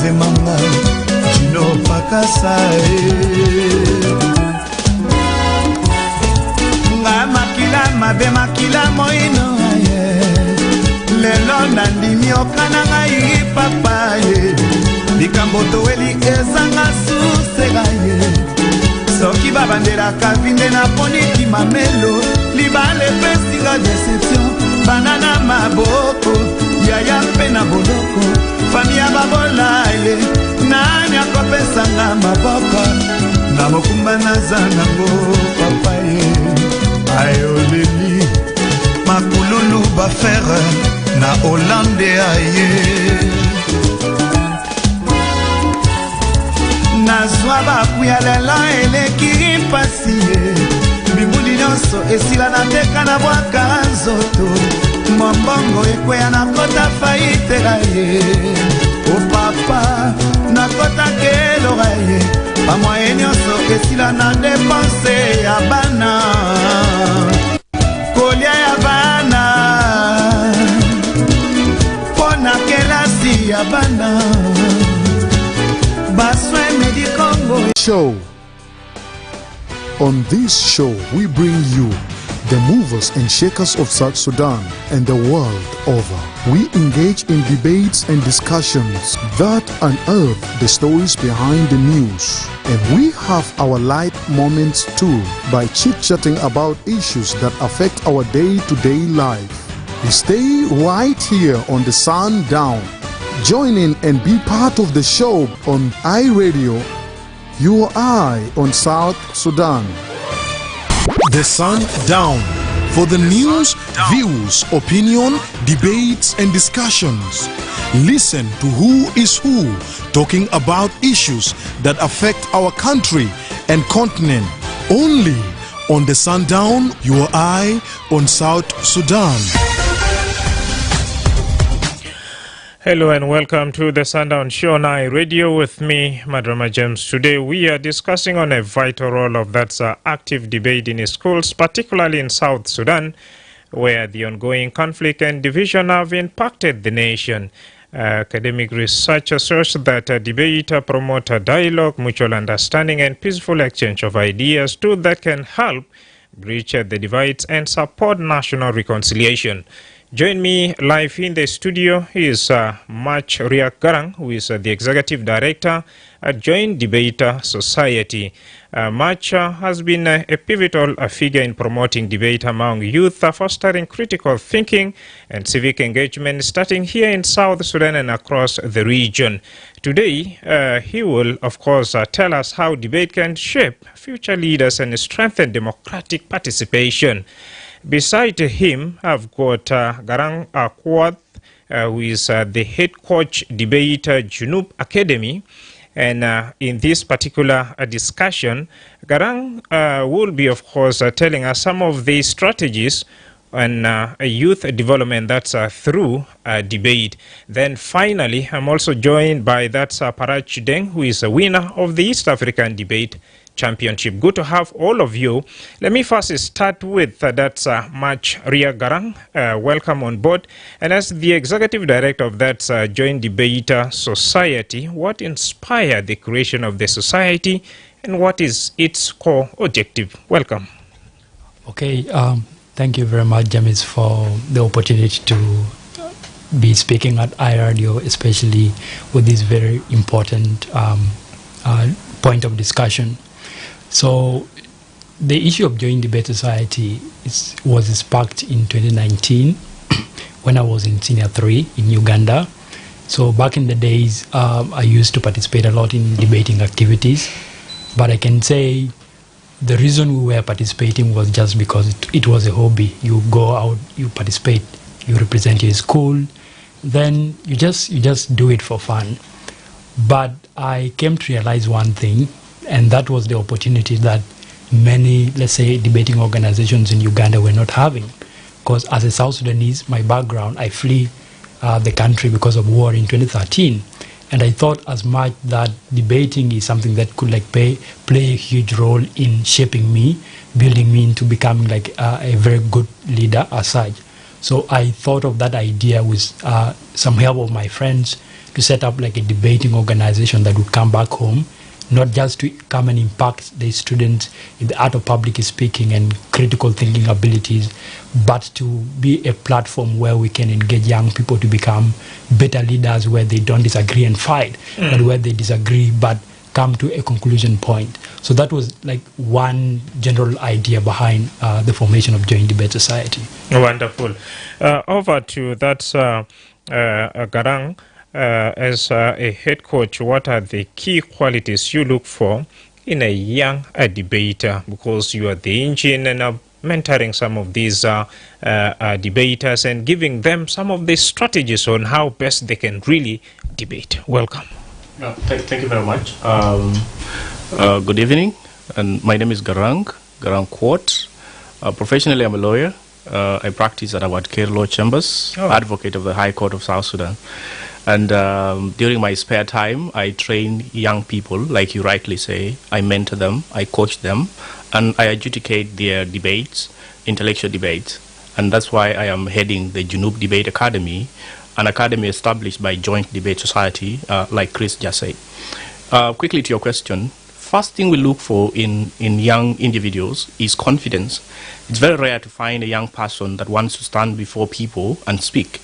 Zemanga Jino Pakasa Nga makila mabe makila moino Lelo nandimi okana ngai papa ye Likambo toeli ezanga susega ye Soki babandela kavinde na poniki mamelo Libale pesinga deception Banana maboko Yaya pena boloko Famia babola ele Nani akopesanga maboko Na mokumba nazanango papa ye Ayoleli Makululu bafere Na Hollande aye Nazwa bakuya lela eleki pasiye Bibuli nyonso esila na teka na bwaka nzoto Mwambongo ekweya na kota faitela ye O papa na kota keloga ye Pamwaye nyonso esila na depanse ya bana Kolia ya bana Pona kelasi ya bana Baswe medi Congo Show. On this show, we bring you the movers and shakers of South Sudan and the world over. We engage in debates and discussions that unearth the stories behind the news. And we have our light moments too by chit-chatting about issues that affect our day-to-day life. We stay right here on the Sundown. Join in and be part of the show on iRadio, your eye on South Sudan. The Sundown, for the news, views, opinion, debates and discussions. Listen to who is who talking about issues that affect our country and continent. Only on the Sundown, your eye on South Sudan. Hello and welcome to the Sundown Show on Radio with me, Madrama James. Today we are discussing on a vital role of that active debate in schools, particularly in South Sudan, where the ongoing conflict and division have impacted the nation. Academic research asserts that debate promote dialogue, mutual understanding and peaceful exchange of ideas too that can help bridge the divides and support national reconciliation. Join me live in the studio is Mach Riak Garang, who is the Executive Director at Joint Debater Society. Mach has been a pivotal figure in promoting debate among youth, fostering critical thinking and civic engagement, starting here in South Sudan and across the region. Today, he will, of course, tell us how debate can shape future leaders and strengthen democratic participation. Beside him, I've got Garang Akwad, who is the head coach debater Junub Academy. And in this particular discussion, Garang will be, of course, telling us some of the strategies on youth development that's through debate. Then finally, I'm also joined by Parach Deng, who is a winner of the East African Debate Championship. Good to have all of you. Let me first start with Mach Ria Garang. Welcome on board. And as the executive director of that Joint Debater Society, what inspired the creation of the society and what is its core objective? Welcome. Okay, thank you very much, James, for the opportunity to be speaking at iRadio, especially with this very important point of discussion. So the issue of Joint Debate Society was sparked in 2019 when I was in Senior 3 in Uganda. So back in the days, I used to participate a lot in debating activities. But I can say the reason we were participating was just because it was a hobby. You go out, you participate, you represent your school, then you just do it for fun. But I came to realize one thing, and that was the opportunity that many, let's say, debating organizations in Uganda were not having. Because as a South Sudanese, my background, I flee the country because of war in 2013. And I thought as much that debating is something that could play a huge role in shaping me, building me into becoming a very good leader as such. So I thought of that idea with some help of my friends to set up like a debating organization that would come back home, not just to come and impact the students in the art of public speaking and critical thinking abilities, but to be a platform where we can engage young people to become better leaders, where they don't disagree and fight, but where they disagree but come to a conclusion point. So that was like one general idea behind the formation of Joint Debate Society. Wonderful. Over to that, Garang. As a head coach, what are the key qualities you look for in a young debater? Because you are the engine and mentoring some of these debaters and giving them some of the strategies on how best they can really debate. Welcome. Thank you very much. Good evening, and my name is Garang Quart. Professionally, I'm a lawyer. I practice at our Care Law Chambers, advocate of the High Court of South Sudan. And during my spare time, I train young people, like you rightly say. I mentor them, I coach them, and I adjudicate their debates, intellectual debates. And that's why I am heading the Junub Debate Academy, an academy established by Joint Debate Society, like Chris just said. Quickly to your question, first thing we look for in young individuals is confidence. It's very rare to find a young person that wants to stand before people and speak.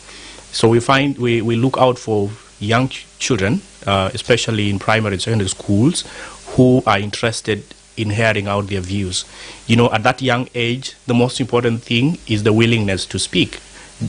So we look out for young children, especially in primary and secondary schools, who are interested in hearing out their views. You know, at that young age, the most important thing is the willingness to speak.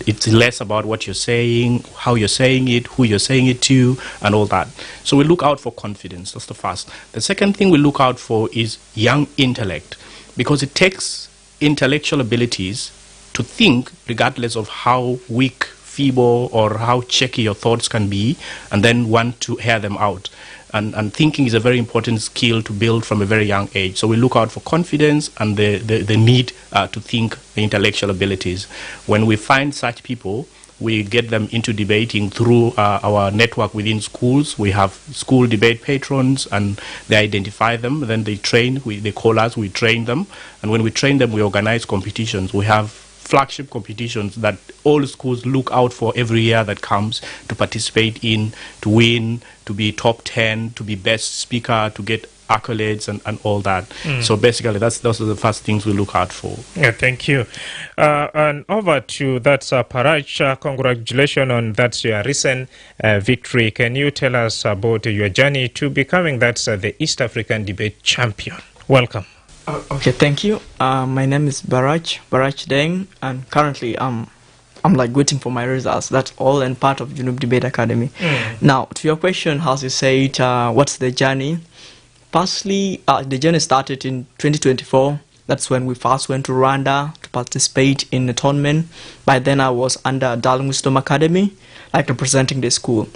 It's less about what you're saying, how you're saying it, who you're saying it to, and all that. So we look out for confidence. That's the first. The second thing we look out for is young intellect, because it takes intellectual abilities to think regardless of how weak, feeble, or how shaky your thoughts can be, and then want to hear them out. And thinking is a very important skill to build from a very young age. So we look out for confidence and the need to think, the intellectual abilities. When we find such people, we get them into debating through our network within schools. We have school debate patrons, and they identify them. Then they train. They call us. We train them. And when we train them, we organize competitions. We have flagship competitions that all schools look out for every year that comes to participate in, to win, to be top 10, to be best speaker, to get accolades and all that. So basically, those are the first things we look out for. Yeah, thank you. And over to that, Paraj, congratulations on that your recent victory. Can you tell us about your journey to becoming the East African debate champion? Welcome. Okay, thank you. My name is Baraj Deng, and currently I'm like waiting for my results. That's all and part of Junub Debate Academy. Now, to your question, as you said, what's the journey? Firstly, the journey started in 2024. That's when we first went to Rwanda to participate in the tournament. By then, I was under Darling Wisdom Academy, like representing the school.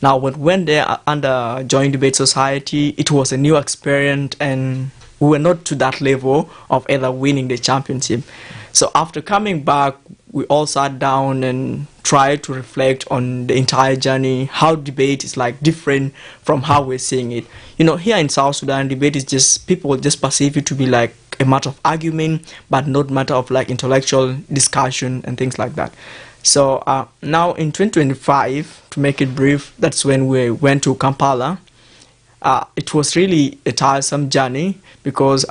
Now, when we went there under Joint Debate Society, it was a new experience, and we were not to that level of either winning the championship. So after coming back, we all sat down and tried to reflect on the entire journey, how debate is like different from how we're seeing it. You know, here in South Sudan, debate is just, people just perceive it to be like a matter of argument, but not matter of like intellectual discussion and things like that. So now in 2025, to make it brief, that's when we went to Kampala. It was really a tiresome journey because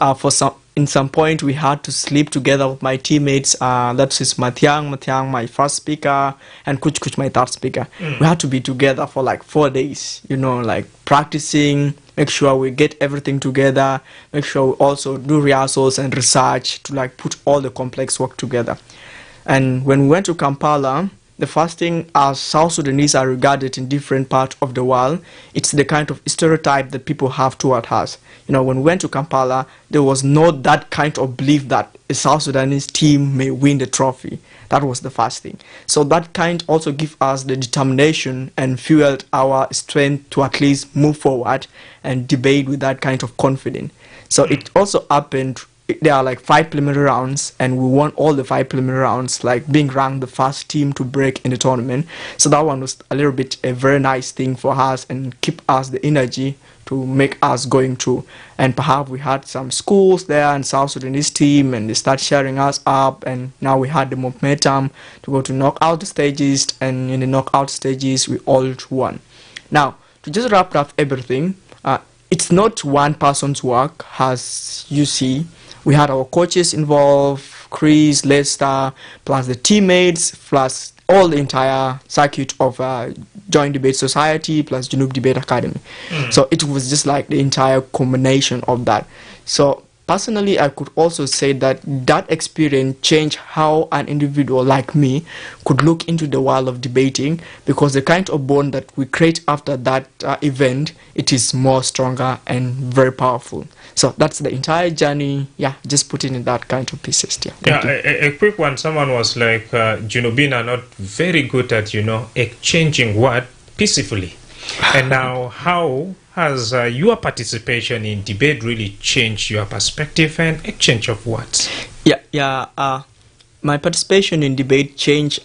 in some point we had to sleep together with my teammates. That is Mathiang, my first speaker, and Kuch, my third speaker. We had to be together for like 4 days, you know, like practicing, make sure we get everything together, make sure we also do rehearsals and research to like put all the complex work together. And when we went to Kampala, the first thing, as South Sudanese are regarded in different parts of the world, it's the kind of stereotype that people have toward us. You know, when we went to Kampala, there was not that kind of belief that a South Sudanese team may win the trophy. That was the first thing. So that kind also gives us the determination and fueled our strength to at least move forward and debate with that kind of confidence. So it also happened. There are like 5 preliminary rounds, and we won all the 5 preliminary rounds, like being ranked the first team to break in the tournament. So that one was a little bit a very nice thing for us and keep us the energy to make us going through. And perhaps we had some schools there and South Sudanese team, and they start sharing us up, and now we had the momentum to go to knockout stages, and in the knockout stages we all won. Now, to just wrap up everything, it's not one person's work. As you see, we had our coaches involved, Chris, Lester, plus the teammates, plus all the entire circuit of Joint Debate Society, plus Junub Debate Academy. So it was just like the entire combination of that. So personally, I could also say that that experience changed how an individual like me could look into the world of debating, because the kind of bond that we create after that event, it is more stronger and very powerful. So that's the entire journey. Yeah, just putting in that kind of pieces. Yeah. A quick one. Someone was like, Junubin are not very good at, exchanging word peacefully. And now, how has your participation in debate really changed your perspective and exchange of words? My participation in debate changed.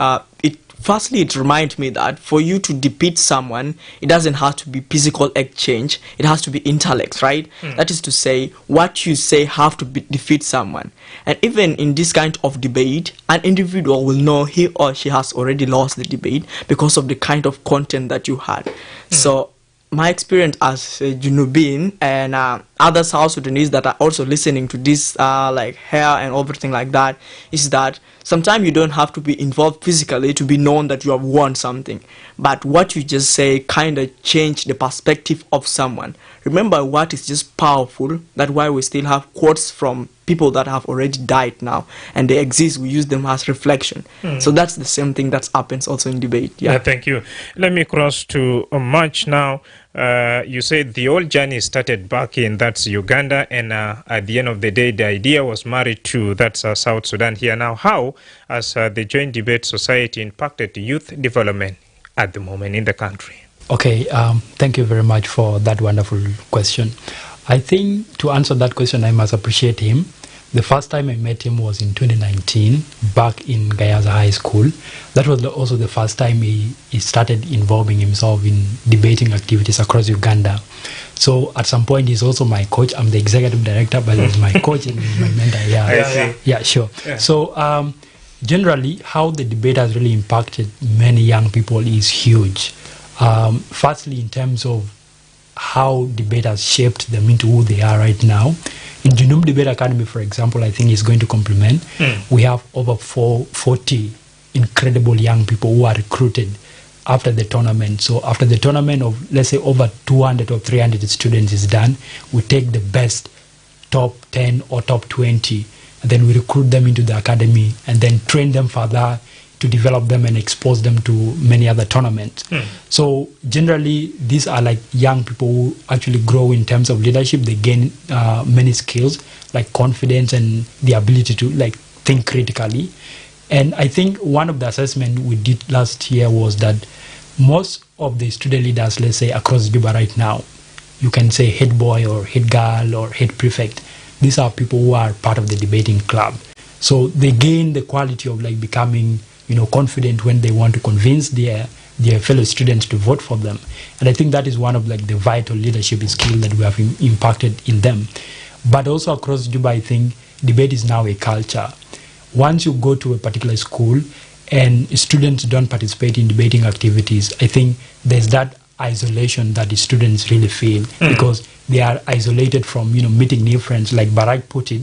Firstly, it reminds me that for you to defeat someone, it doesn't have to be physical exchange. It has to be intellect, right? That is to say, what you say have to defeat someone. And even in this kind of debate, an individual will know he or she has already lost the debate because of the kind of content that you had. So my experience as a Junubin and other South Sudanese that are also listening to this like here and everything like that, is that sometimes you don't have to be involved physically to be known that you have won something, but what you just say kind of change the perspective of someone. Remember, what is just powerful, that's why we still have quotes from people that have already died now and they exist. We use them as reflection. So that's the same thing that happens also in debate. Thank you. Let me cross to March now. You said the old journey started back in that's Uganda, and at the end of the day the idea was married to that's South Sudan here. Now, how has the Joint Debate Society impacted youth development at the moment in the country? Okay, thank you very much for that wonderful question. I think to answer that question, I must appreciate him. The first time I met him was in 2019, back in Gayaza High School. That was also the first time he started involving himself in debating activities across Uganda. So at some point, he's also my coach. I'm the executive director, but he's my coach and he's my mentor. Yeah, sure. Yeah. So generally, how the debate has really impacted many young people is huge. Firstly, in terms of how debate has shaped them into who they are right now. In Junub Debate Academy, for example, I think is going to complement. We have over 40 incredible young people who are recruited after the tournament. So after the tournament of, let's say, over 200 or 300 students is done, we take the best top 10 or top 20, and then we recruit them into the academy and then train them further to develop them and expose them to many other tournaments. So generally, these are like young people who actually grow in terms of leadership. They gain many skills like confidence and the ability to like think critically. And I think one of the assessments we did last year was that most of the student leaders, let's say across Juba right now, you can say head boy or head girl or head prefect, these are people who are part of the debating club. So they gain the quality of like becoming confident when they want to convince their fellow students to vote for them. And I think that is one of like the vital leadership skill that we have impacted in them. But also across Juba, I think debate is now a culture. Once you go to a particular school and students don't participate in debating activities, I think there's that isolation that the students really feel because they are isolated from meeting new friends. Like Barack put it,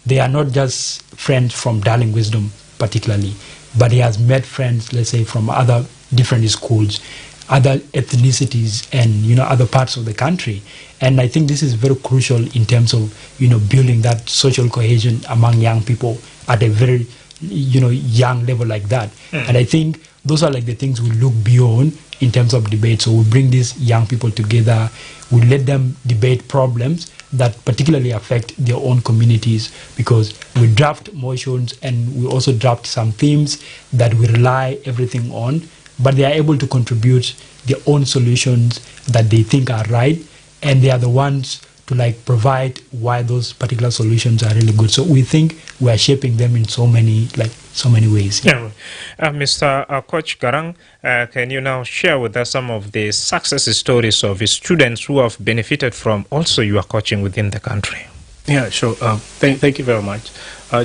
they are not just friends from Darling Wisdom particularly, but he has met friends, let's say, from other different schools, other ethnicities, and other parts of the country. And I think this is very crucial in terms of building that social cohesion among young people at a very young level like that. And I think those are like the things we look beyond in terms of debate. So we bring these young people together, we let them debate problems that particularly affect their own communities, because we draft motions and we also draft some themes that we rely everything on, but they are able to contribute their own solutions that they think are right, and they are the ones to like provide why those particular solutions are really good. So we think we are shaping them in so many ways. Yeah. Mr. Coach Garang, can you now share with us some of the success stories of students who have benefited from also your coaching within the country? Yeah, sure. Thank you very much.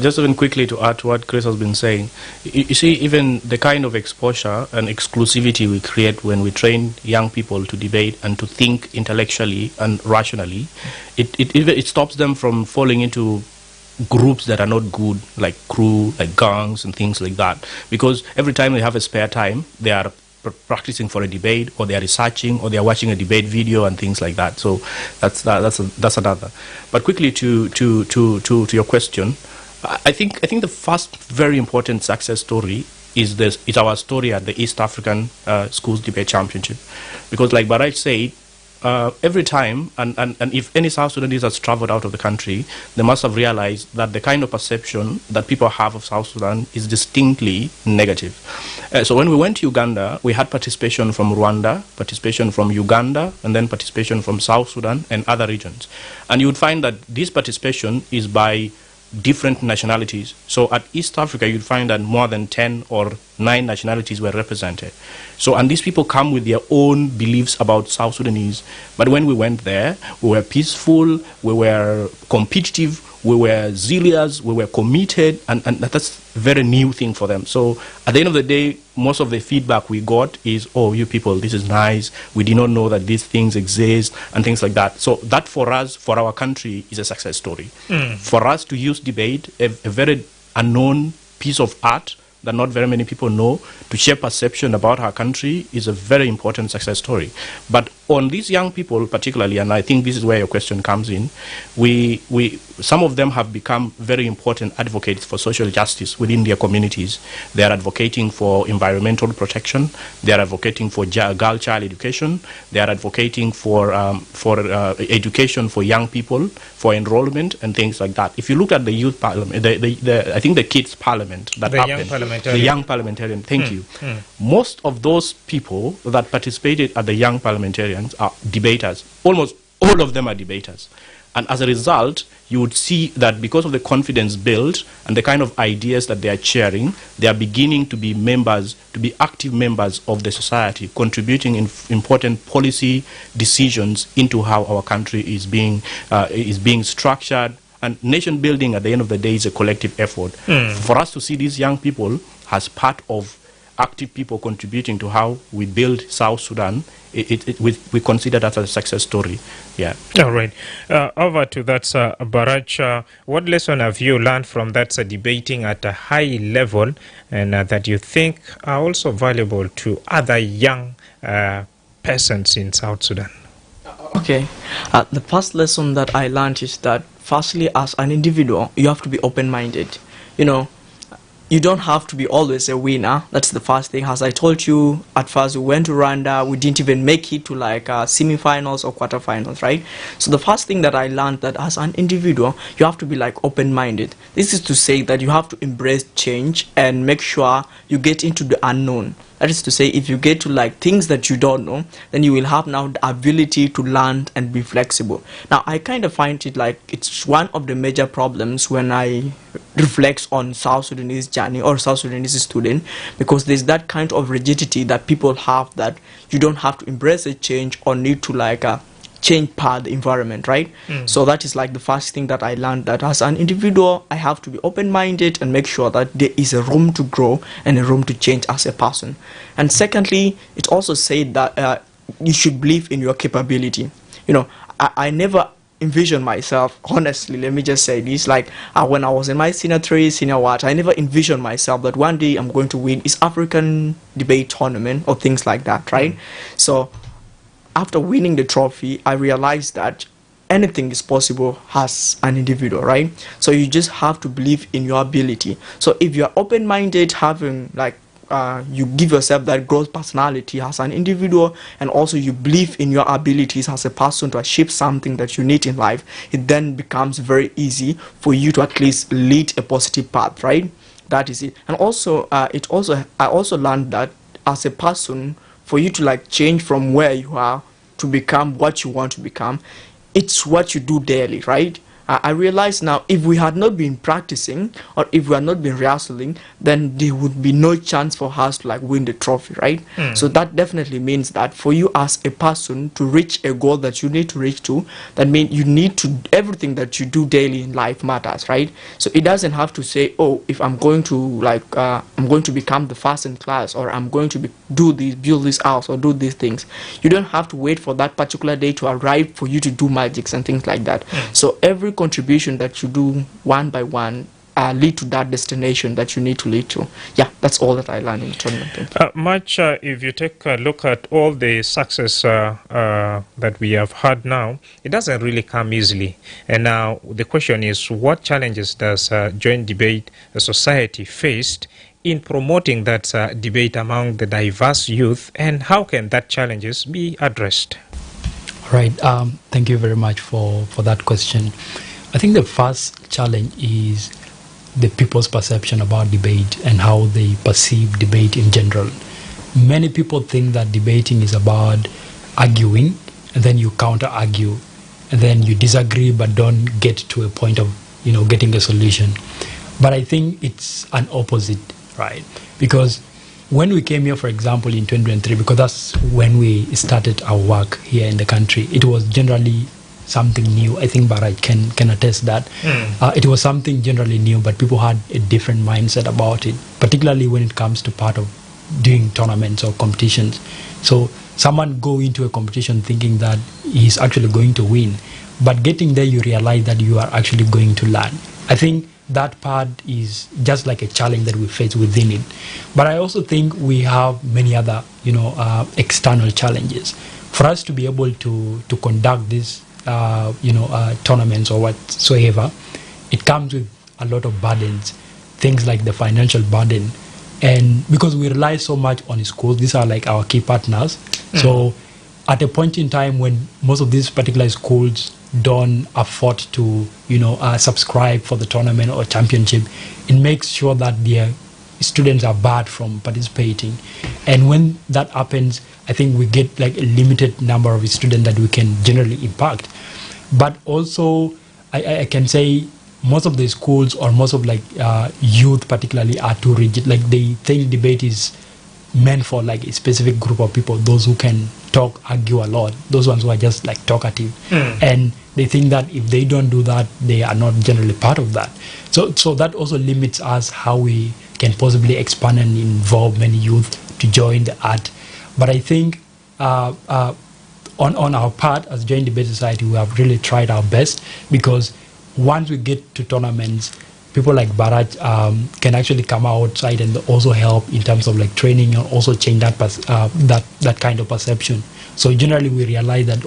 Just even quickly to add to what Chris has been saying, you see, even the kind of exposure and exclusivity we create when we train young people to debate and to think intellectually and rationally, it stops them from falling into groups that are not good, like crew, like gangs and things like that. Because every time they have a spare time, they are practicing for a debate, or they are researching, or they are watching a debate video and things like that. So that's another. But quickly to your question, I think the first very important success story is our story at the East African Schools Debate Championship, because like Baraj said, every time, and if any South Sudanese has traveled out of the country, they must have realized that the kind of perception that people have of South Sudan is distinctly negative. So when we went to Uganda, we had participation from Rwanda, participation from Uganda, and then participation from South Sudan and other regions. And you would find that this participation is by different nationalities. So at East Africa, you'd find that more than 10 or 9 nationalities were represented. So, and these people come with their own beliefs about South Sudanese. But when we went there, we were peaceful, we were competitive, we were zealous, we were committed, and that's a very new thing for them. So at the end of the day, most of the feedback we got is, oh, you people, this is nice, we did not know that these things exist, and things like that. So that for us, for our country, is a success story. For us to use debate, a very unknown piece of art that not very many people know, to share perception about our country, is a very important success story. But on these young people particularly, and I think this is where your question comes in, some of them have become very important advocates for social justice within their communities. They are advocating for environmental protection, they are advocating for girl child education, they are advocating for education for young people, for enrollment and things like that. If you look at the youth parliament, I think the kids parliament that happened, the young parliamentarian, thank you. Most of those people that participated at the young parliamentarians are debaters. Almost all of them are debaters. And as a result, you would see that because of the confidence built and the kind of ideas that they are sharing, they are beginning to be members, to be active members of the society, contributing in important policy decisions into how our country is being structured. And nation building, at the end of the day, is a collective effort. For us to see these young people as part of active people contributing to how we build South Sudan, we consider that as a success story. Yeah. All right. Over to that, Baraj. What lesson have you learned from that debating at a high level, and that you think are also valuable to other young persons in South Sudan? Okay. The first lesson that I learned is that, firstly, as an individual, you have to be open-minded. You know, you don't have to be always a winner. That's the first thing. As I told you, at first we went to Rwanda, we didn't even make it to like semi-finals or quarterfinals, right? So the first thing that I learned, that as an individual, you have to be like open-minded. This is to say that you have to embrace change and make sure you get into the unknown. That is to say, if you get to like things that you don't know, then you will have now the ability to learn and be flexible. Now, I kind of find it like it's one of the major problems when I reflect on South Sudanese journey or South Sudanese student, because there's that kind of rigidity that people have, that you don't have to embrace a change or need to like change the environment, right? So that is like the first thing that I learned, that as an individual I have to be open-minded and make sure that there is a room to grow and a room to change as a person. And secondly, it also said that you should believe in your capability. You know, I never envisioned myself, honestly, let me just say this, like when I was in my senior 3, senior what, I never envisioned myself that one day I'm going to win East African debate tournament or things like that, right? So after winning the trophy, I realized that anything is possible as an individual, right? So you just have to believe in your ability. So if you're open-minded, having like you give yourself that growth personality as an individual, and also you believe in your abilities as a person to achieve something that you need in life, it then becomes very easy for you to at least lead a positive path, right? That is it. And also, I also learned that as a person, for you to like change from where you are to become what you want to become, it's what you do daily, right? I realize now, if we had not been practicing or if we had not been rehearsing, then there would be no chance for us to like win the trophy, right? So that definitely means that for you as a person to reach a goal that you need to reach to, that means you need to, everything that you do daily in life matters, right? So it doesn't have to say, oh, if I'm going to like I'm going to become the first in class, or I'm going to do this, build this house, or do these things. You don't have to wait for that particular day to arrive for you to do magics and things like that. So every contribution that you do one by one lead to that destination that you need to lead to. Yeah, that's all that I learned in tournament. If you take a look at all the success that we have had now, it doesn't really come easily. And now the question is, what challenges does joint debate society faced in promoting that debate among the diverse youth, and how can that challenges be addressed? Right. Thank you very much for that question. I think the first challenge is the people's perception about debate and how they perceive debate in general. Many people think that debating is about arguing, and then you counter-argue, and then you disagree but don't get to a point of getting a solution. But I think it's an opposite, right? Because when we came here, for example, in 2023, because that's when we started our work here in the country, it was generally something new. I think Baraj can attest that. It was something generally new, but people had a different mindset about it, particularly when it comes to part of doing tournaments or competitions. So someone go into a competition thinking that he's actually going to win, but getting there you realize that you are actually going to learn. I think that part is just like a challenge that we face within it. But I also think we have many other external challenges. For us to be able to conduct this tournaments or whatsoever, it comes with a lot of burdens, things like the financial burden. And because we rely so much on schools, these are like our key partners. So at a point in time when most of these particular schools don't afford to subscribe for the tournament or championship, it makes sure that their students are barred from participating. And when that happens, I think we get like a limited number of students that we can generally impact. But also I can say most of the schools or most of youth particularly are too rigid. Like they think debate is meant for like a specific group of people, those who can talk, argue a lot, those ones who are just like talkative. And they think that if they don't do that, they are not generally part of that. So that also limits us how we can possibly expand and involve many youth to join the art. But I think on our part as Joint Debate Society, we have really tried our best, because once we get to tournaments, people like Baraj can actually come outside and also help in terms of like training and also change that kind of perception. So generally we realize that,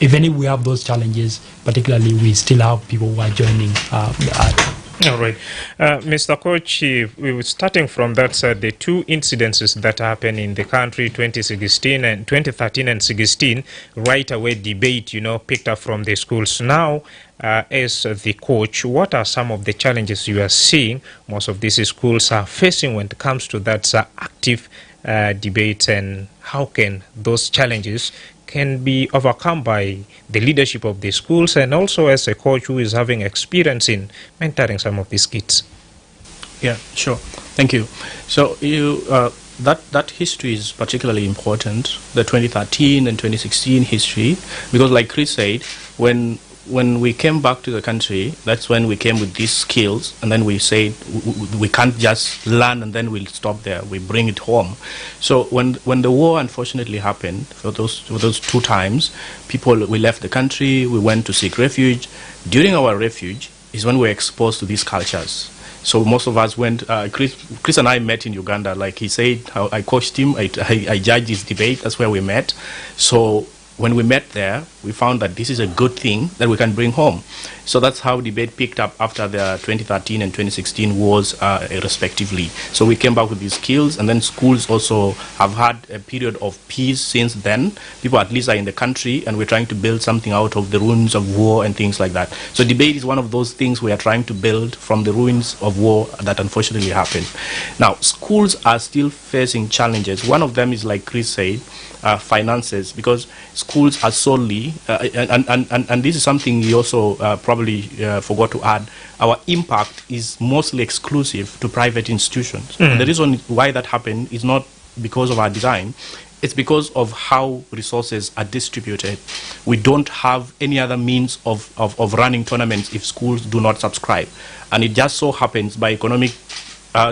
even if we have those challenges, particularly we still have people who are joining the art. All right. Mr. Coach, we were starting from that side, the two incidences that happened in the country, 2016 and 2013 and 16, right away debate, picked up from the schools. Now, as the coach, what are some of the challenges you are seeing most of these schools are facing when it comes to that active debate, and how can those challenges can be overcome by the leadership of the schools, and also as a coach who is having experience in mentoring some of these kids? Yeah, sure. Thank you. So that history is particularly important, the 2013 and 2016 history, because like Chris said, when we came back to the country, that's when we came with these skills, and then we said we can't just learn and then we'll stop there. We bring it home. So when the war unfortunately happened, for those two times, we left the country, we went to seek refuge. During our refuge is when we were exposed to these cultures. So most of us went, Chris and I met in Uganda. Like he said, I coached him, I judged his debate, that's where we met. So when we met there, we found that this is a good thing that we can bring home. So that's how debate picked up after the 2013 and 2016 wars, respectively. So we came back with these skills, and then schools also have had a period of peace since then. People at least are in the country, and we're trying to build something out of the ruins of war and things like that. So debate is one of those things we are trying to build from the ruins of war that unfortunately happened. Now, schools are still facing challenges. One of them is, like Chris said, finances, because schools are solely and this is something you also probably forgot to add, our impact is mostly exclusive to private institutions. And the reason why that happened is not because of our design, it's because of how resources are distributed. We don't have any other means of running tournaments if schools do not subscribe. And it just so happens by economic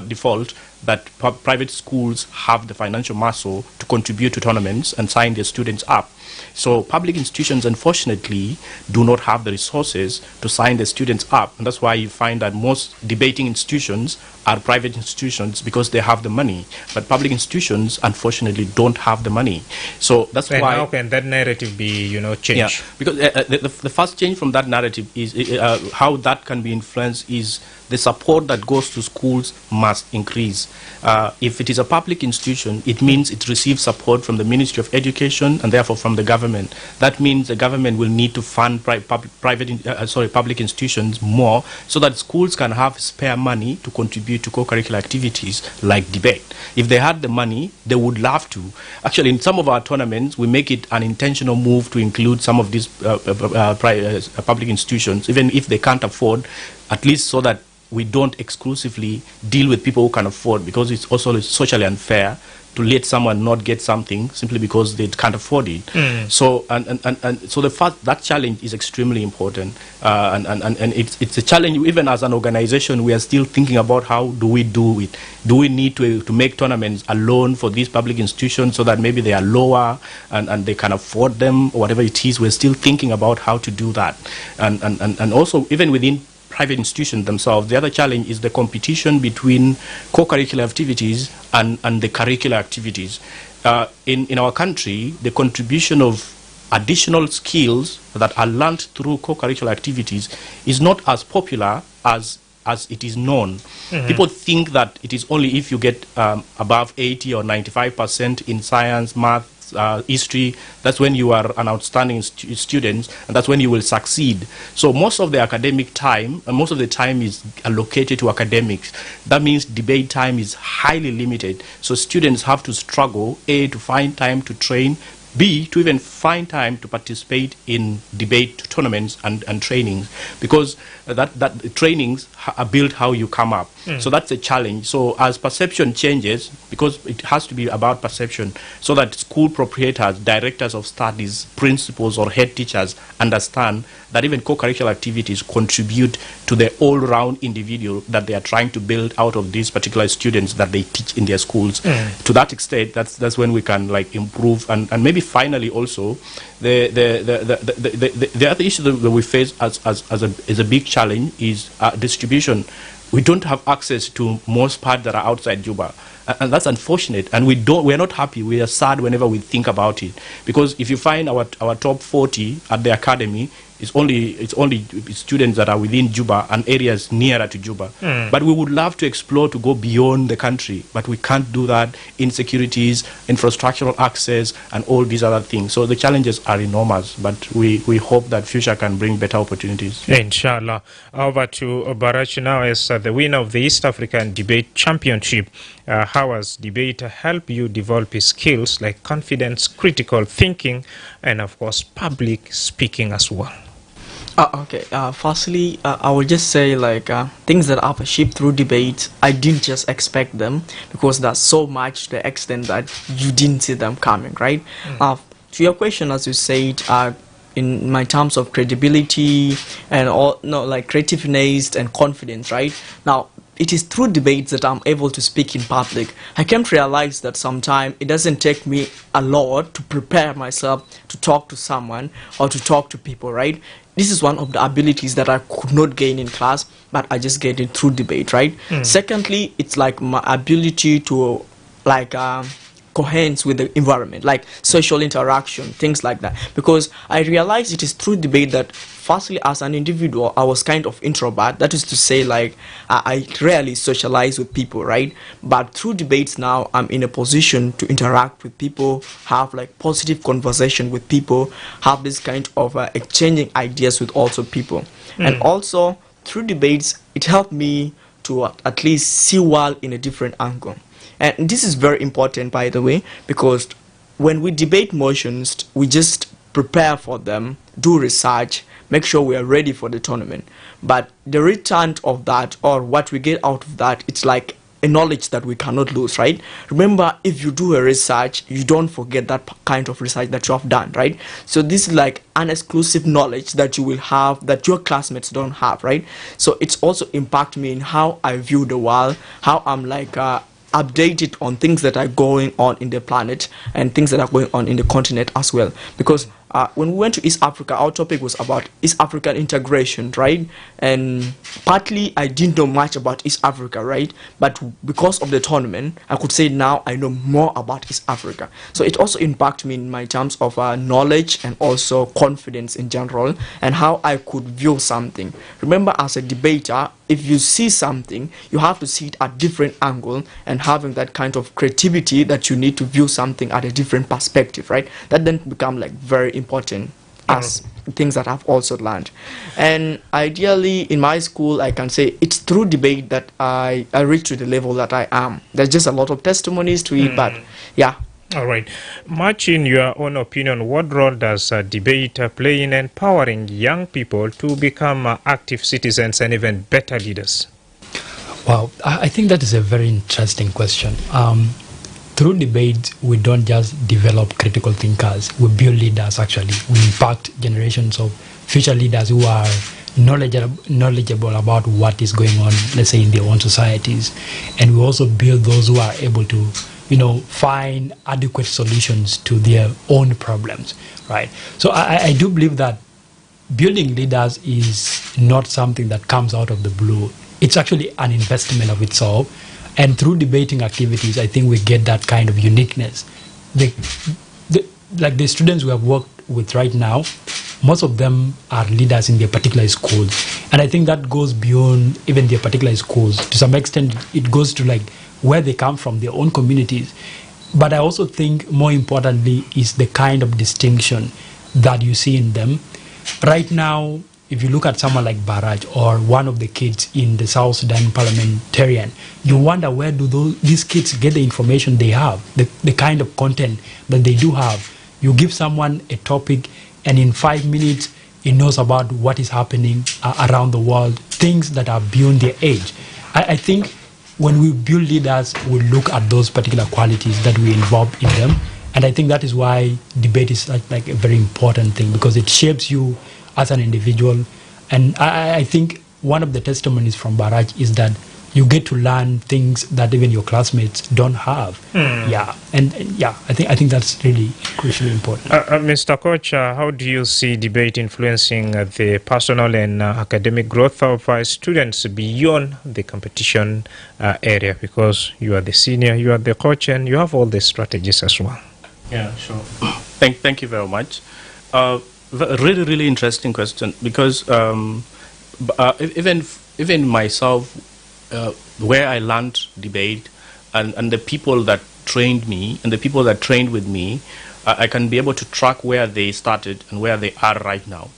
default that private schools have the financial muscle to contribute to tournaments and sign their students up. So public institutions, unfortunately, do not have the resources to sign their students up. And that's why you find that most debating institutions are private institutions because they have the money. But public institutions, unfortunately, don't have the money. So that's why... How can that narrative be, changed? Yeah, because the first change from that narrative is how that can be influenced is the support that goes to schools must increase. If it is a public institution, it means it receives support from the Ministry of Education and therefore from the government. That means the government will need to fund public institutions more so that schools can have spare money to contribute to co-curricular activities like debate. If they had the money, they would love to. Actually, in some of our tournaments, we make it an intentional move to include some of these public institutions, even if they can't afford, at least so that we don't exclusively deal with people who can afford, because it's also socially unfair to let someone not get something simply because they can't afford it. So so that challenge is extremely important, and it's a challenge. Even as an organization, we are still thinking about how do we do it. Do we need to make tournaments alone for these public institutions so that maybe they are lower and they can afford them, or whatever it is? We're still thinking about how to do that, and also even within private institutions themselves, the other challenge is the competition between co-curricular activities and the curricular activities. In our country, the contribution of additional skills that are learned through co-curricular activities is not as popular as it is known. People think that it is only if you get above 80 or 95% in science, math, history, that's when you are an outstanding student, and that's when you will succeed. So most of the academic time, and most of the time is allocated to academics. That means debate time is highly limited. So students have to struggle, A, to find time to train, B, to even find time to participate in debate tournaments and trainings, because that trainings are built how you come up. So that's a challenge. So as perception changes, because it has to be about perception, so that school proprietors, directors of studies, principals or head teachers understand that even co-curricular activities contribute to the all-round individual that they are trying to build out of these particular students that they teach in their schools. To that extent, that's when we can improve, and maybe finally also the other issue that we face as a big challenge is distribution. We don't have access to most parts that are outside Juba, and that's unfortunate. And we're not happy. We are sad whenever we think about it, because if you find our top 40 at the academy, it's only students that are within Juba and areas nearer to Juba. But we would love to explore to go beyond the country, but we can't do that. Insecurities, infrastructural access, and all these other things. So the challenges are enormous, but we hope that future can bring better opportunities. Inshallah. Over to Barach now as the winner of the East African Debate Championship. How has debate helped you develop skills like confidence, critical thinking, and of course public speaking as well? Okay. Firstly, I will just say things that I've achieved through debate, I didn't just expect them, because there's so much to the extent that you didn't see them coming, right? To your question, as you said, in my terms of credibility and creativeness and confidence, right? Now, it is through debates that I'm able to speak in public. I came to realize that sometimes it doesn't take me a lot to prepare myself to talk to someone or to talk to people, right? This is one of the abilities that I could not gain in class, but I just get it through debate, right? Secondly, it's like my ability to coherence with the environment, like social interaction, things like that. Because I realized it is through debate that, firstly, as an individual, I was kind of introvert. That is to say, I rarely socialize with people, right? But through debates now, I'm in a position to interact with people, have positive conversation with people, have this kind of exchanging ideas with also people. And also, through debates, it helped me to at least see world in a different angle. And this is very important, by the way, because when we debate motions, we just prepare for them, do research, make sure we are ready for the tournament. But the return of that, or what we get out of that, it's like a knowledge that we cannot lose, right? Remember, if you do a research, you don't forget that kind of research that you have done, right? So this is like an exclusive knowledge that you will have that your classmates don't have, right? So it's also impact me in how I view the world, how I'm like updated on things that are going on in the planet and things that are going on in the continent as well. Because when we went to East Africa, our topic was about East African integration, right? And partly I didn't know much about East Africa, right? But because of the tournament, I could say now I know more about East Africa. So it also impacted me in my terms of knowledge and also confidence in general and how I could view something. Remember, as a debater, if you see something, you have to see it at different angle and having that kind of creativity that you need to view something at a different perspective, right? That then become like very important as things that I've also learned. And ideally in my school, I can say it's through debate that I reached to the level that I am. There's just a lot of testimonies to it, but yeah. All right. Much in your own opinion, what role does debate play in empowering young people to become active citizens and even better leaders? Wow, I think that is a very interesting question. Through debate, we don't just develop critical thinkers, we build leaders actually. We impact generations of future leaders who are knowledgeable about what is going on, let's say, in their own societies. And we also build those who are able to find adequate solutions to their own problems, right? So I do believe that building leaders is not something that comes out of the blue. It's actually an investment of itself. And through debating activities, I think we get that kind of uniqueness. Like the students we have worked with right now, most of them are leaders in their particular schools. And I think that goes beyond even their particular schools. To some extent, it goes to like where they come from, their own communities. But I also think more importantly is the kind of distinction that you see in them. Right now, if you look at someone like Barrage or one of the kids in the South Sudan parliamentarian, you wonder where do these kids get the information they have, the kind of content that they do have. You give someone a topic and in 5 minutes, he knows about what is happening around the world, things that are beyond their age. I think when we build leaders, we look at those particular qualities that we involve in them. And I think that is why debate is like a very important thing, because it shapes you as an individual. And I think one of the testimonies from Barrage is that you get to learn things that even your classmates don't have. Yeah, and I think that's really crucially important. Mr. Coach, how do you see debate influencing the personal and academic growth of students beyond the competition area? Because you are the senior, you are the coach, and you have all the strategies as well. Yeah, sure. Thank you very much. Really interesting question, because even myself, where I learned debate and the people that trained me and the people that trained with me, I can be able to track where they started and where they are right now.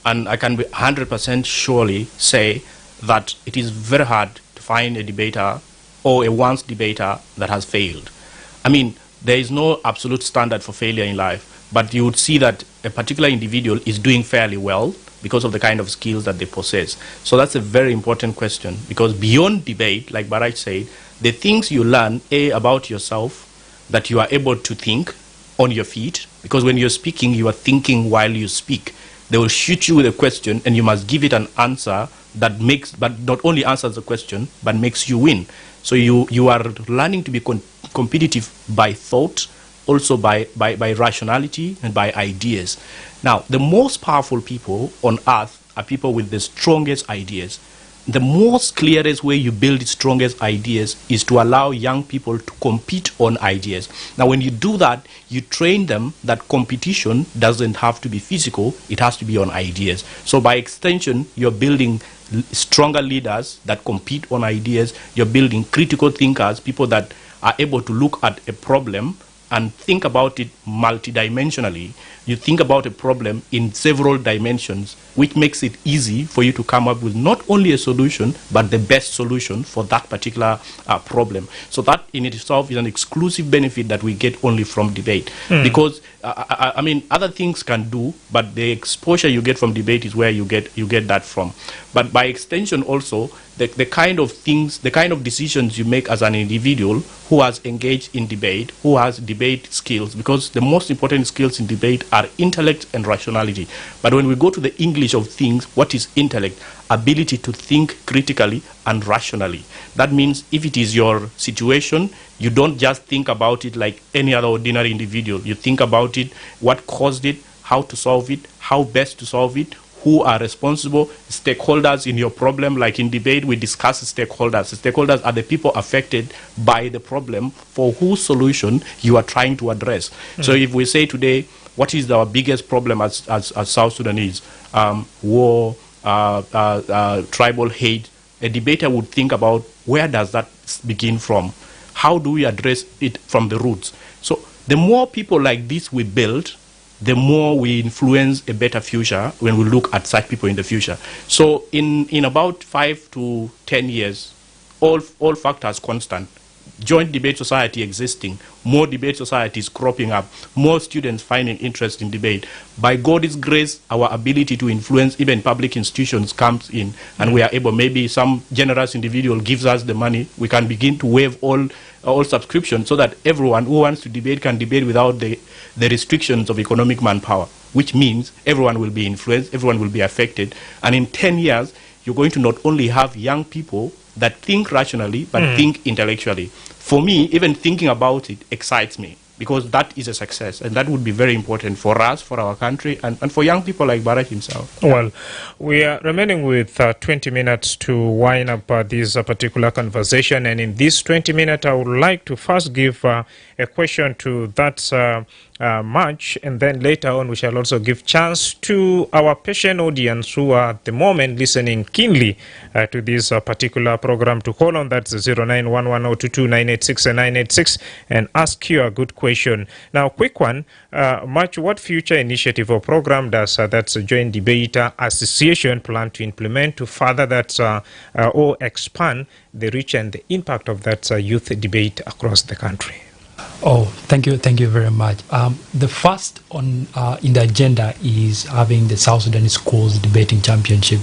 And I can be 100% surely say that it is very hard to find a debater or a once debater that has failed. I mean, there is no absolute standard for failure in life, but you would see that a particular individual is doing fairly well because of the kind of skills that they possess. So that's a very important question, because beyond debate, like Barrage said, the things you learn, about yourself, that you are able to think on your feet, because when you're speaking, you are thinking while you speak. They will shoot you with a question and you must give it an answer that but not only answers the question, but makes you win. So you are learning to be competitive by thought, also by rationality and by ideas. Now, the most powerful people on earth are people with the strongest ideas. The most clearest way you build the strongest ideas is to allow young people to compete on ideas. Now, when you do that, you train them that competition doesn't have to be physical, it has to be on ideas. So by extension, you're building stronger leaders that compete on ideas. You're building critical thinkers, people that are able to look at a problem and think about it multidimensionally. You think about a problem in several dimensions, which makes it easy for you to come up with not only a solution, but the best solution for that particular problem. So that in itself is an exclusive benefit that we get only from debate. Because, I mean, other things can do, but the exposure you get from debate is where you get that from. But by extension also, the kind of things, the kind of decisions you make as an individual who has engaged in debate, who has debate skills, because the most important skills in debate are intellect and rationality. But when we go to the English of things, what is intellect? Ability to think critically and rationally. That means if it is your situation, you don't just think about it like any other ordinary individual. You think about it, what caused it, how to solve it, how best to solve it, who are responsible, stakeholders in your problem. Like in debate, we discuss stakeholders. Stakeholders are the people affected by the problem for whose solution you are trying to address. So if we say today, what is our biggest problem as South Sudanese? War, tribal hate. A debater would think about where does that begin from? How do we address it from the roots? So the more people like this we build, the more we influence a better future when we look at such people in the future. So in about 5 to 10 years, all factors constant, joint debate society existing, more debate societies cropping up, more students finding interest in debate. By God's grace, our ability to influence even public institutions comes in, and we are able, maybe some generous individual gives us the money, we can begin to waive all subscriptions so that everyone who wants to debate can debate without the restrictions of economic manpower, which means everyone will be influenced, everyone will be affected. And in 10 years, you're going to not only have young people that think rationally, but think intellectually. For me, even thinking about it excites me, because that is a success, and that would be very important for us, for our country, and for young people like Baraj himself. Well, we are remaining with 20 minutes to wind up this particular conversation, and in this 20 minutes, I would like to first give a question to that much, and then later on we shall also give chance to our patient audience who are at the moment listening keenly to this particular program to call on. That's 0911022986 and 986 and ask you a good question. Now, quick one, Much, what future initiative or program does that's a Joint Debate Association plan to implement to further that or expand the reach and the impact of that youth debate across the country? Oh, thank you very much. The first on in the agenda is having the South Sudan Schools Debating Championship.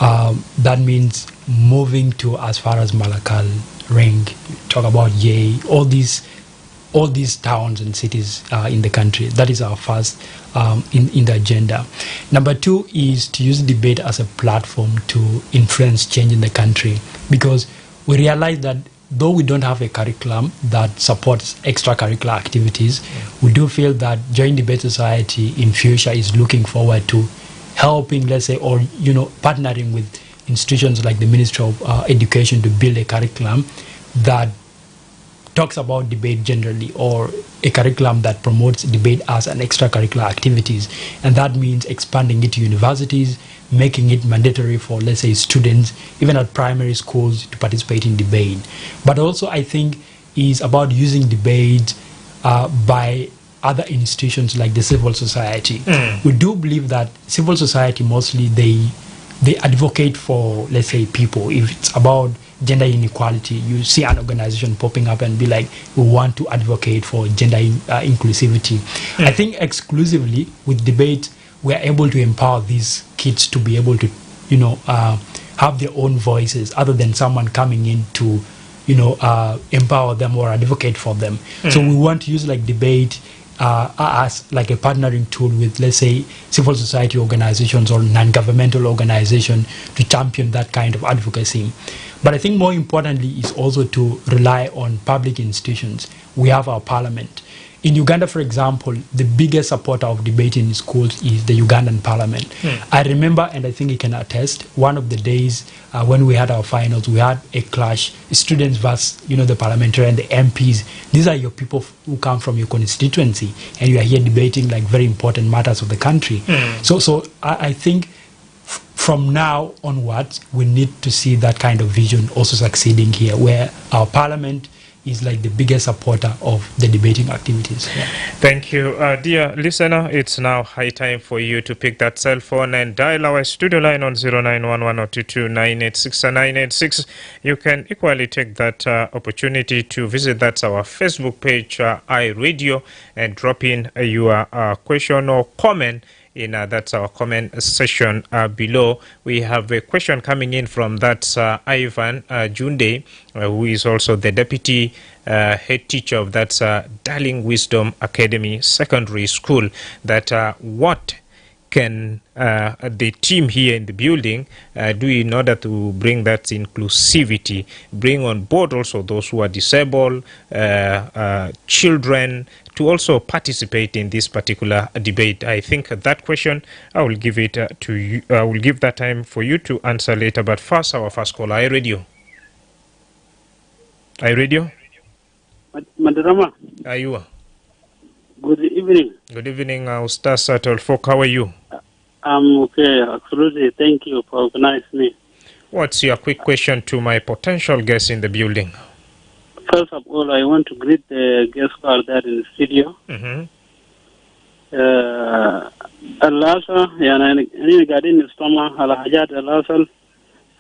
That means moving to as far as Malakal, Ring, talk about Yei, all these towns and cities in the country. That is our first in the agenda. Number two is to use debate as a platform to influence change in the country, because we realize that though we don't have a curriculum that supports extracurricular activities, we do feel that Joint Debate Society in future is looking forward to helping, let's say, or partnering with institutions like the Ministry of Education to build a curriculum that talks about debate generally, or a curriculum that promotes debate as an extracurricular activities. And that means expanding it to universities, making it mandatory for, let's say, students, even at primary schools, to participate in debate. But also, I think, is about using debate by other institutions like the civil society. We do believe that civil society mostly, they advocate for, let's say, people. If it's about gender inequality, you see an organization popping up and be like, we want to advocate for gender inclusivity. I think exclusively with debate, we are able to empower these kids to be able to, have their own voices, other than someone coming in to, empower them or advocate for them. So we want to use like debate as like a partnering tool with, let's say, civil society organizations or non-governmental organizations to champion that kind of advocacy. But I think more importantly is also to rely on public institutions. We have our parliament. In Uganda, for example, the biggest supporter of debate in schools is the Ugandan parliament. I remember, and I think you can attest, one of the days when we had our finals, we had a clash, students versus, the parliamentarian, the MPs. These are your people who come from your constituency, and you are here debating like very important matters of the country. So I think from now onwards, we need to see that kind of vision also succeeding here, where our parliament is like the biggest supporter of the debating activities. Yeah. Thank you. Dear listener, it's now high time for you to pick that cell phone and dial our studio line on 0911-022-986. You can equally take that opportunity to visit our Facebook page, iRadio, and drop in your question or comment in that's our comment section below. We have a question coming in from Ivan Junde, who is also the deputy head teacher of Darling Wisdom Academy Secondary School. That what can the team here in the building do in order to bring that inclusivity, bring on board also those who are disabled, children, to also participate in this particular debate? I think that question, I will give it to you. I will give that time for you to answer later. But first, our first caller, iRadio. iRadio? Madrama. You are. Good evening. Good evening, Ustaz Tolfok. How are you? I'm okay, absolutely. Thank you for organizing me. What's your quick question to my potential guest in the building? First of all, I want to greet the guest who are there in the studio. اللاصة يعني أنا قاعدين نستمع على حاجات اللاصة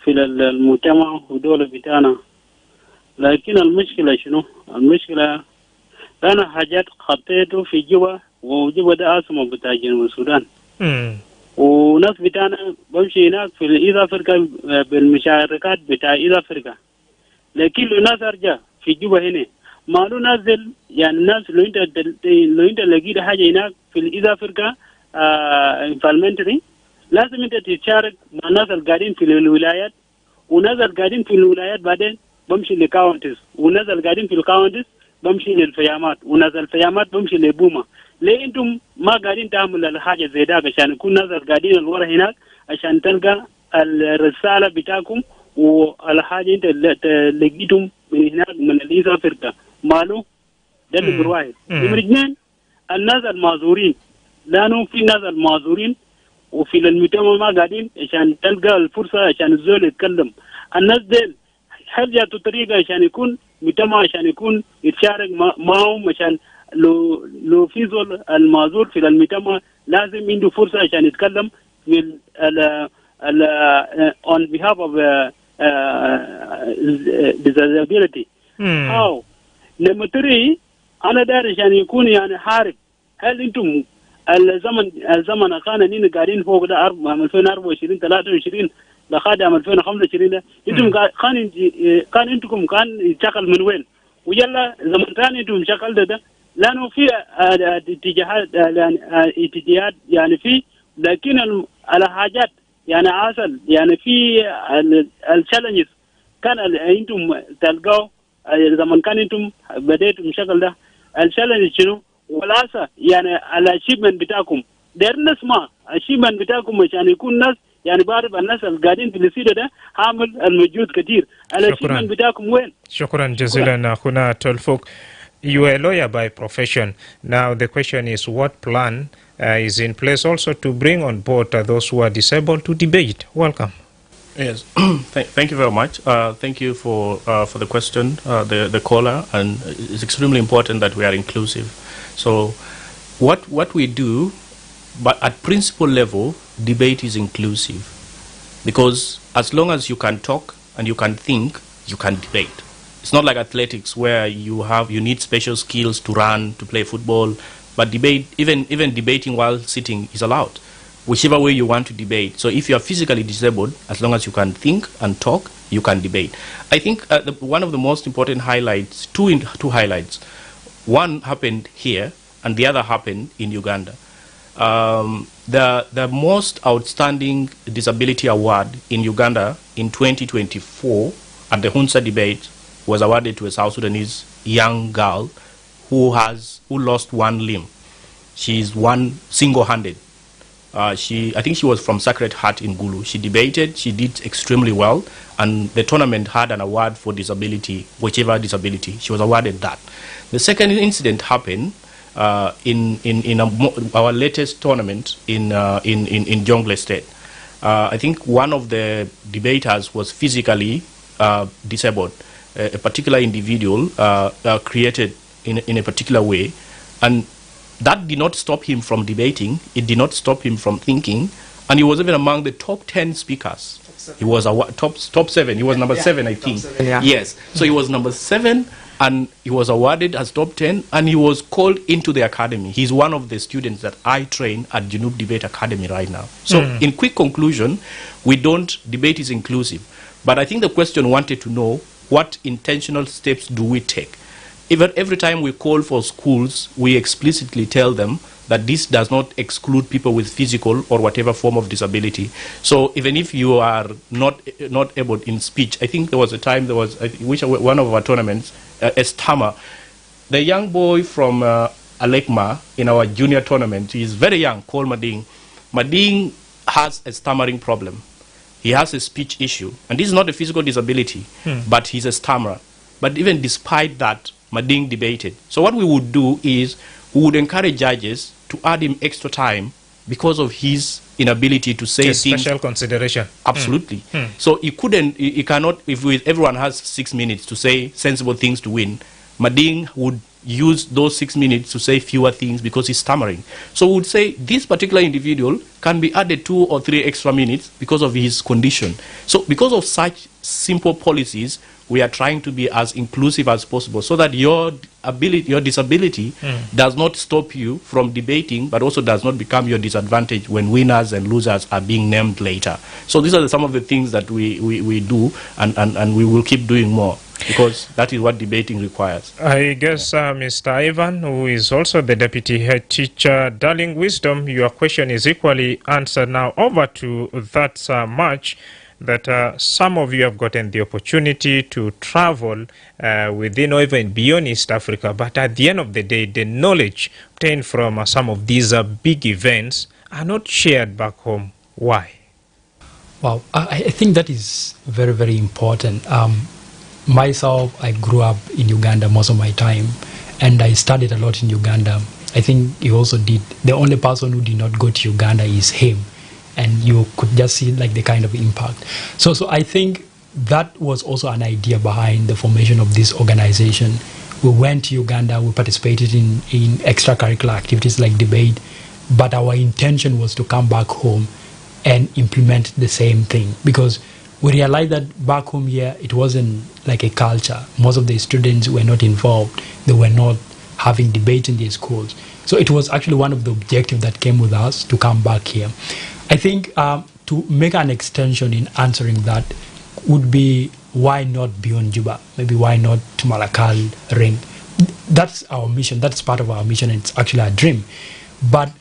في المجتمع ودولة بتاعنا، لكن المشكلة شنو؟ المشكلة أنا حاجات خطيته في جوا، وجوا ده أسمى بتاع جنوب السودان. وناس بتاعنا بمشي هناك في إذا فرقة بالمشاركات بتاع إذا فرقة، لكن لو ناس أرجع في جوا هنا ما له نازل، يعني الناس لو انت لقيت حاجه هناك في اذا فرقه انفالمنتري، لازم انت تشارك مع الناس القاعدين في الولايات، وناس القاعدين في الولايات بعدين بمشي لكاونتس، وناس القاعدين في الكاونتس بمشي للفيامات، وناس الفيامات بمشي لبوما. ليه انتم ما قاعدين تعملوا الحاجه زي ده عشان يكون الناس القاعدين الورا هناك عشان تلقى الرساله بتاعكم والحاجه انت لقيتم من هناك من الإذا فرقة ماله؟ ده نمبر واحد. نمبر اثنين، الناس المعذورين، لأنه في ناس المعذورين وفي المجتمع ما قاعدين عشان تلقى الفرصة عشان الزول يتكلم. الناس ديل هل جاتوا طريقة عشان يكون مجتمع، عشان يكون يتشارك معهم، عشان لو في زول المعذور في المجتمع لازم عنده فرصة عشان يتكلم في on behalf of disability. How? Number 3, أنا داري عشان يكون يعني حارب. هل أنتم الزمن كان نين قاعدين فوق ده 2024 23 لحد 2025 ده أنتم كان أنتم كان يشتغل من وين؟ ويلا زمن ثاني أنتم شغل ده لأنه في اتجاهات يعني في، لكن الحاجات يعني عسل يعني في التشالنجز كان انتم تلقوا زمان كان انتم بديتوا شغل ده التشالنج شنو والاسا يعني الاشيفمنت بتاعكم دير نسمع الاشيفمنت بتاعكم عشان يكون الناس يعني بعرف الناس اللي قاعدين في السيده ده عامل المجهود كثير. الاشيفمنت بتاعكم وين؟ شكرا جزيلا اخونا تولفوك. You are a lawyer by profession. Now the question is, what plan is in place also to bring on board those who are disabled to debate? Welcome. Yes, thank you very much. Thank you for the question, the caller, and it's extremely important that we are inclusive. So what we do, but at principle level, debate is inclusive, because as long as you can talk and you can think, you can debate. It's not like athletics where you need special skills to run, to play football, but debate, even debating while sitting is allowed, whichever way you want to debate. So if you are physically disabled, as long as you can think and talk, you can debate. I think one of the most important highlights, two highlights. One happened here, and the other happened in Uganda. The most outstanding disability award in Uganda in 2024 at the Hunza debate was awarded to a South Sudanese young girl who lost one limb. She's one single-handed. I think she was from Sacred Heart in Gulu. She debated, she did extremely well, and the tournament had an award for disability, whichever disability. She was awarded that. The second incident happened in our latest tournament in Jonglei State. I think one of the debaters was physically disabled, a particular individual created in a particular way, and that did not stop him from debating. It did not stop him from thinking, and he was even among the top 10 speakers. He was top 7. He was number 7, I think. 7, yeah. Yes. So he was number 7, and he was awarded as top 10, and he was called into the academy. He's one of the students that I train at Junub Debate Academy right now. So in quick conclusion, debate is inclusive. But I think the question wanted to know, what intentional steps do we take? Even every time we call for schools, we explicitly tell them that this does not exclude people with physical or whatever form of disability. So even if you are not able in speech, I think there was a time, one of our tournaments, a stammer. The young boy from Alekma in our junior tournament, he is very young, called Mading. Mading has a stammering problem. He has a speech issue. And this is not a physical disability, but he's a stammerer. But even despite that, Mading debated. So what we would do is we would encourage judges to add him extra time because of his inability to say things. Special consideration. Absolutely. So he cannot, if everyone has 6 minutes to say sensible things to win, Mading would use those 6 minutes to say fewer things because he's stammering. So we would say this particular individual can be added 2 or 3 extra minutes because of his condition. So because of such simple policies, we are trying to be as inclusive as possible so that your disability does not stop you from debating, but also does not become your disadvantage when winners and losers are being named later. So these are some of the things that we do, and we will keep doing more, because that is what debating requires. I guess Mr. Ivan, who is also the deputy head teacher, Darling Wisdom, your question is equally answered now. Over to that much that some of you have gotten the opportunity to travel within or even beyond East Africa, but at the end of the day, the knowledge obtained from some of these big events are not shared back home. Why? Well, I think that is very, very important. Myself, I grew up in Uganda most of my time, and I studied a lot in Uganda. I think he also did. The only person who did not go to Uganda is him. And you could just see like the kind of impact. So I think that was also an idea behind the formation of this organization. We went to Uganda, we participated in extracurricular activities like debate, but our intention was to come back home and implement the same thing, because we realized that back home here, it wasn't like a culture. Most of the students were not involved. They were not having debate in their schools. So it was actually one of the objectives that came with us to come back here. I think to make an extension in answering that would be, why not beyond Juba? Maybe why not to Malakal, Ring? That's our mission. That's part of our mission. And it's actually a dream. But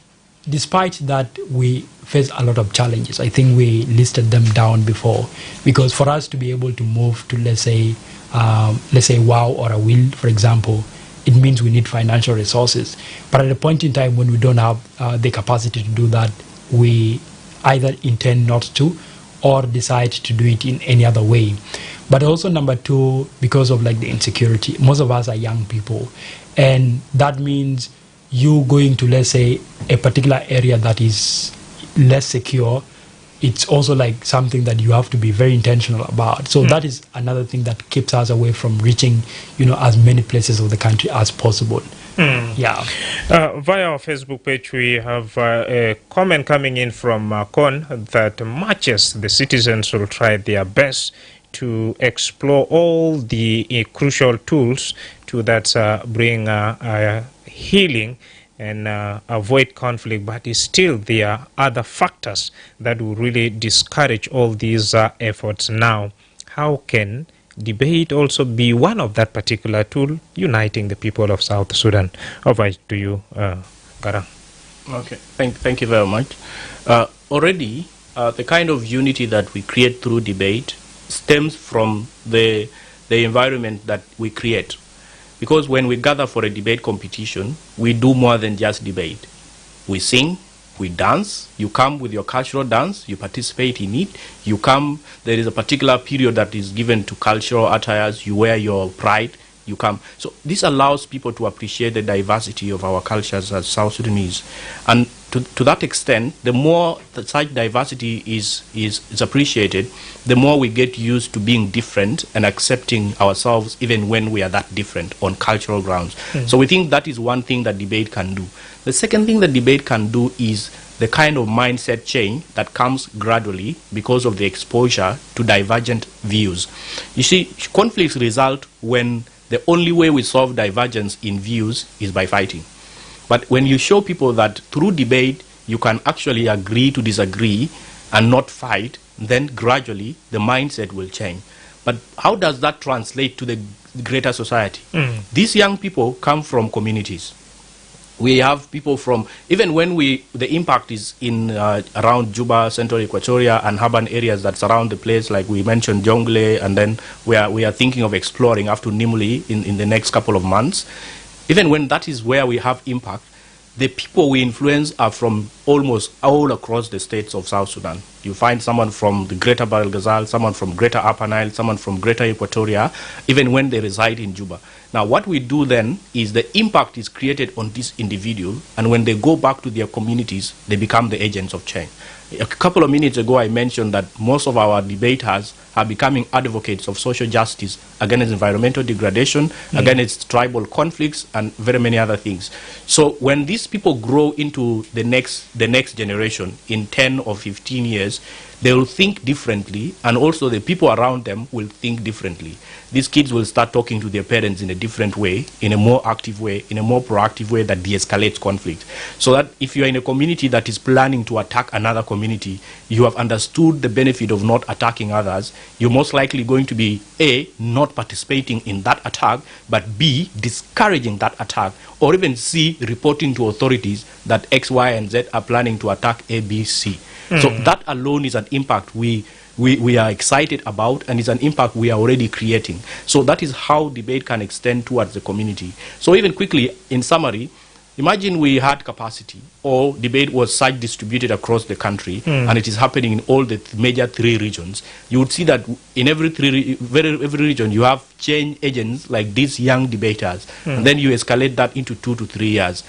despite that, we face a lot of challenges. I think we listed them down before. Because for us to be able to move to, let's say WOW or a WIL, for example, it means we need financial resources. But at a point in time when we don't have the capacity to do that, we either intend not to or decide to do it in any other way. But also number two, because of like the insecurity, most of us are young people, and that means you going to, let's say, a particular area that is less secure, it's also like something that you have to be very intentional about. So that is another thing that keeps us away from reaching, as many places of the country as possible. Yeah. Via our Facebook page, we have a comment coming in from Kon that matches the citizens will try their best to explore all the crucial tools to that bring healing and avoid conflict, but still there are other factors that will really discourage all these efforts. Now, how can debate also be one of that particular tool uniting the people of South Sudan? Over to you, Garang. Okay, thank you very much. Already, the kind of unity that we create through debate stems from the environment that we create. Because when we gather for a debate competition, we do more than just debate. We sing, we dance. You come with your cultural dance, you participate in it. You come, there is a particular period that is given to cultural attires, you wear your pride, you come. So this allows people to appreciate the diversity of our cultures as South Sudanese. And to that extent, the more that such diversity is appreciated, the more we get used to being different and accepting ourselves even when we are that different on cultural grounds. So we think that is one thing that debate can do. The second thing that debate can do is the kind of mindset change that comes gradually because of the exposure to divergent views. You see, conflicts result when the only way we solve divergence in views is by fighting. But when you show people that through debate you can actually agree to disagree and not fight, then gradually the mindset will change. But how does that translate to the greater society? These young people come from communities. We have people from, even when the impact is in around Juba, Central Equatoria, and urban areas that surround the place, like we mentioned Jongle, and then we are thinking of exploring after Nimuli in the next couple of months. Even when that is where we have impact, the people we influence are from almost all across the states of South Sudan. You find someone from the Greater Bahr el Ghazal, someone from Greater Upper Nile, someone from Greater Equatoria, even when they reside in Juba. Now, what we do then is the impact is created on this individual, and when they go back to their communities, they become the agents of change. A couple of minutes ago, I mentioned that most of our debaters are becoming advocates of social justice against environmental degradation, against tribal conflicts, and very many other things. So when these people grow into the next generation in 10 or 15 years, they will think differently, and also the people around them will think differently. These kids will start talking to their parents in a different way, in a more active way, in a more proactive way that de-escalates conflict. So that if you are in a community that is planning to attack another community, you have understood the benefit of not attacking others, you're most likely going to be A, not participating in that attack, but B, discouraging that attack, or even C, reporting to authorities that X, Y, and Z are planning to attack A, B, C. So that alone is an impact we are excited about, and is an impact we are already creating. So that is how debate can extend towards the community. So even quickly, in summary, imagine we had capacity, or debate was such distributed across the country, and it is happening in all the major three regions. You would see that in every region you have change agents like these young debaters, and then you escalate that into 2 to 3 years.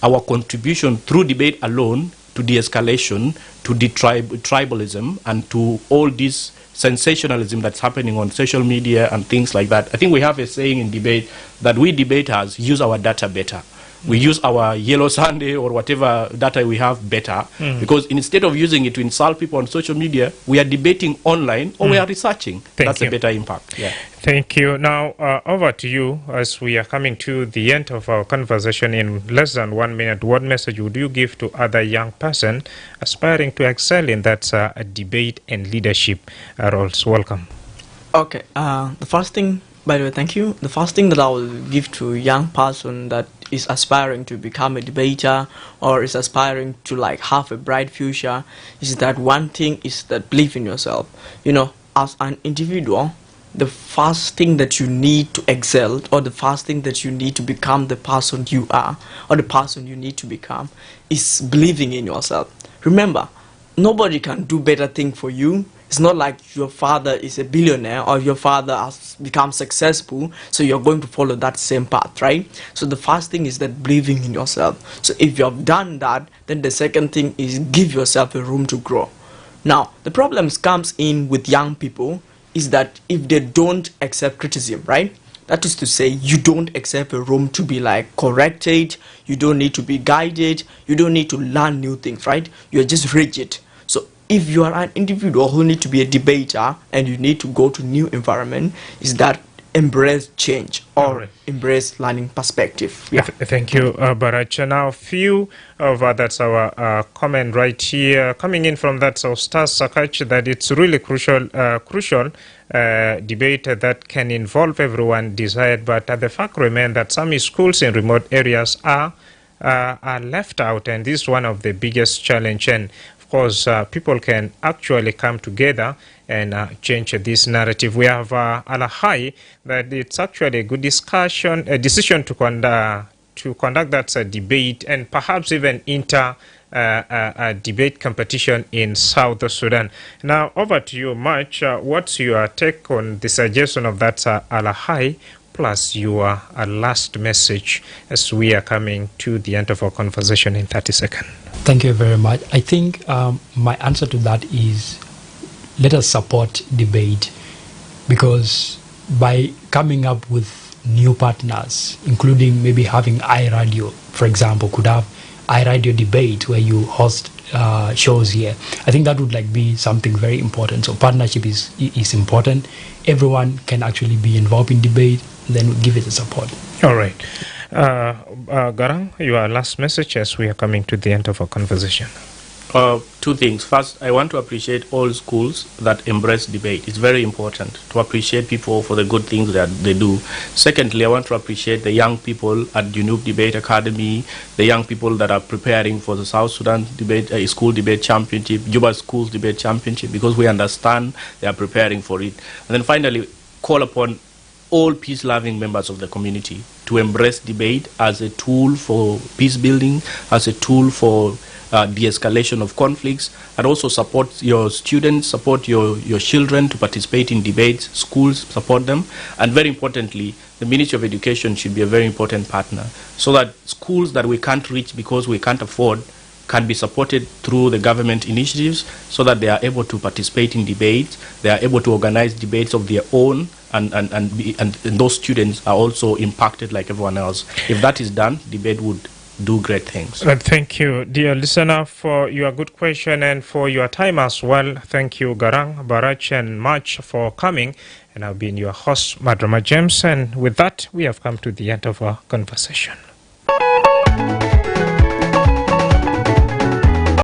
Our contribution through debate alone to de-escalation, to tribalism, and to all this sensationalism that's happening on social media and things like that. I think we have a saying in debate that we debaters use our data better. We use our Yellow Sunday or whatever data we have better, because instead of using it to insult people on social media, we are debating online, or we are researching. That's a better impact. Yeah. Thank you. Now, over to you, as we are coming to the end of our conversation in less than 1 minute. What message would you give to other young person aspiring to excel in that debate and leadership roles? Welcome. Okay. The first thing, by the way, thank you. The first thing that I will give to a young person that is aspiring to become a debater, or is aspiring to like have a bright future, is that one thing is that believe in yourself. You know, as an individual, the first thing that you need to excel, or the first thing that you need to become the person you are, or the person you need to become, is believing in yourself. Remember, nobody can do better thing for you. It's not like your father is a billionaire, or your father has become successful, so you're going to follow that same path, right? So the first thing is that believing in yourself. So if you have done that, then the second thing is give yourself a room to grow. Now, the problems comes in with young people is that if they don't accept criticism, right? That is to say, you don't accept a room to be like corrected, you don't need to be guided, you don't need to learn new things, right? You're just rigid. So if you are an individual who need to be a debater and you need to go to new environment, is that embrace change, or embrace learning perspective. Yeah. Thank you, Barach. Now, few of that's our comment right here coming in from that Stas Sakach, that it's really crucial debate that can involve everyone desired, but the fact remains that some schools in remote areas are left out, and this is one of the biggest challenge. And of course, people can actually come together and change this narrative. We have Alahai that it's actually a good decision to conduct that debate, and perhaps even a debate competition in South Sudan. Now, over to you, March. What's your take on the suggestion of that Alahai, plus your last message as we are coming to the end of our conversation in 30 seconds? Thank you very much. I think my answer to that is let us support debate, because by coming up with new partners, including maybe having iRadio, for example, could have iRadio debate where you host shows here. I think that would be something very important. So partnership is important. Everyone can actually be involved in debate, then we'll give it a support. All right. Garang, your last message as we are coming to the end of our conversation. Two things. First, I want to appreciate all schools that embrace debate. It's very important to appreciate people for the good things that they do. Secondly, I want to appreciate the young people at Junub Debate Academy, the young people that are preparing for the South Sudan School Debate Championship, Juba Schools Debate Championship, because we understand they are preparing for it. And then finally, call upon all peace-loving members of the community to embrace debate as a tool for peace building, as a tool for de-escalation of conflicts, and also support your students, support your children to participate in debates, schools support them, and very importantly, the Ministry of Education should be a very important partner, so that schools that we can't reach because we can't afford can be supported through the government initiatives, so that they are able to participate in debates, they are able to organize debates of their own, and those students are also impacted like everyone else. If that is done, debate would do great things. Thank you, dear listener, for your good question and for your time as well. Thank you, Garang, Barach, and March for coming. And I've been your host, Madrama James. And with that, we have come to the end of our conversation.